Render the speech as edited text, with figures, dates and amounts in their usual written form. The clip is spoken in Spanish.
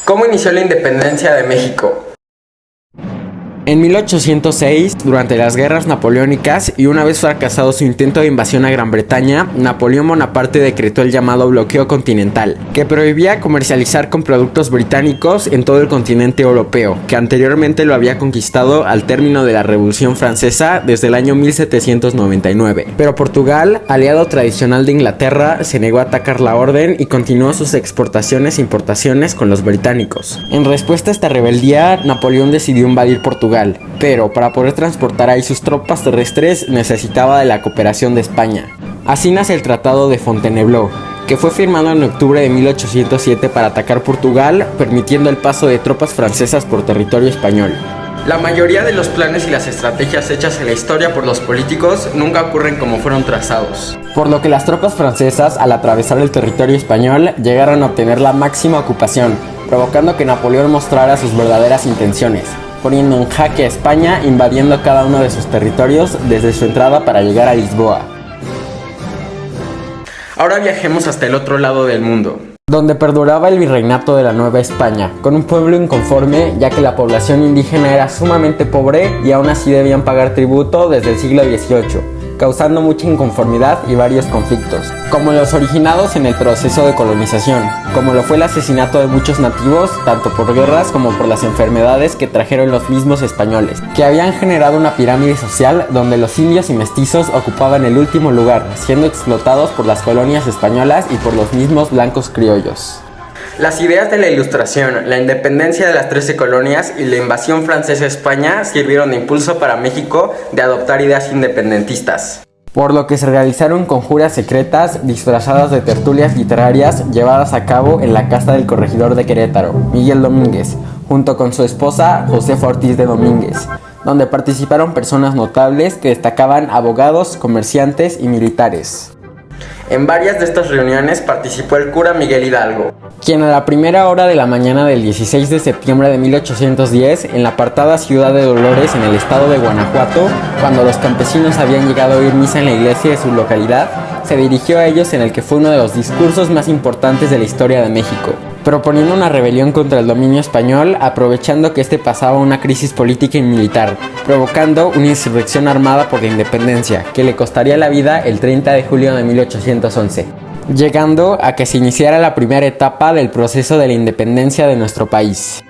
¿Cómo inició la independencia de México? En 1806, durante las guerras napoleónicas y una vez fracasado su intento de invasión a Gran Bretaña, Napoleón Bonaparte decretó el llamado bloqueo continental, que prohibía comercializar con productos británicos en todo el continente europeo, que anteriormente lo había conquistado al término de la Revolución Francesa desde el año 1799. Pero Portugal, aliado tradicional de Inglaterra, se negó a atacar la orden y continuó sus exportaciones e importaciones con los británicos. En respuesta a esta rebeldía, Napoleón decidió invadir Portugal, pero para poder transportar ahí sus tropas terrestres necesitaba de la cooperación de España. Así nace el Tratado de Fontainebleau, que fue firmado en octubre de 1807 para atacar Portugal, permitiendo el paso de tropas francesas por territorio español. La mayoría de los planes y las estrategias hechas en la historia por los políticos nunca ocurren como fueron trazados. Por lo que las tropas francesas, al atravesar el territorio español, llegaron a obtener la máxima ocupación, provocando que Napoleón mostrara sus verdaderas intenciones, poniendo en jaque a España, invadiendo cada uno de sus territorios desde su entrada para llegar a Lisboa. Ahora viajemos hasta el otro lado del mundo, donde perduraba el virreinato de la Nueva España, con un pueblo inconforme ya que la población indígena era sumamente pobre y aún así debían pagar tributo desde el siglo XVIII, causando mucha inconformidad y varios conflictos, como los originados en el proceso de colonización, como lo fue el asesinato de muchos nativos, tanto por guerras como por las enfermedades que trajeron los mismos españoles, que habían generado una pirámide social donde los indios y mestizos ocupaban el último lugar, siendo explotados por las colonias españolas y por los mismos blancos criollos. Las ideas de la Ilustración, la independencia de las 13 colonias y la invasión francesa a España sirvieron de impulso para México de adoptar ideas independentistas. Por lo que se realizaron conjuras secretas disfrazadas de tertulias literarias llevadas a cabo en la casa del corregidor de Querétaro, Miguel Domínguez, junto con su esposa Josefa Ortiz de Domínguez, donde participaron personas notables que destacaban abogados, comerciantes y militares. En varias de estas reuniones participó el cura Miguel Hidalgo, quien a la primera hora de la mañana del 16 de septiembre de 1810, en la apartada ciudad de Dolores en el estado de Guanajuato, cuando los campesinos habían llegado a oír misa en la iglesia de su localidad, se dirigió a ellos en el que fue uno de los discursos más importantes de la historia de México, proponiendo una rebelión contra el dominio español, aprovechando que este pasaba una crisis política y militar, provocando una insurrección armada por la independencia, que le costaría la vida el 30 de julio de 1811, llegando a que se iniciara la primera etapa del proceso de la independencia de nuestro país.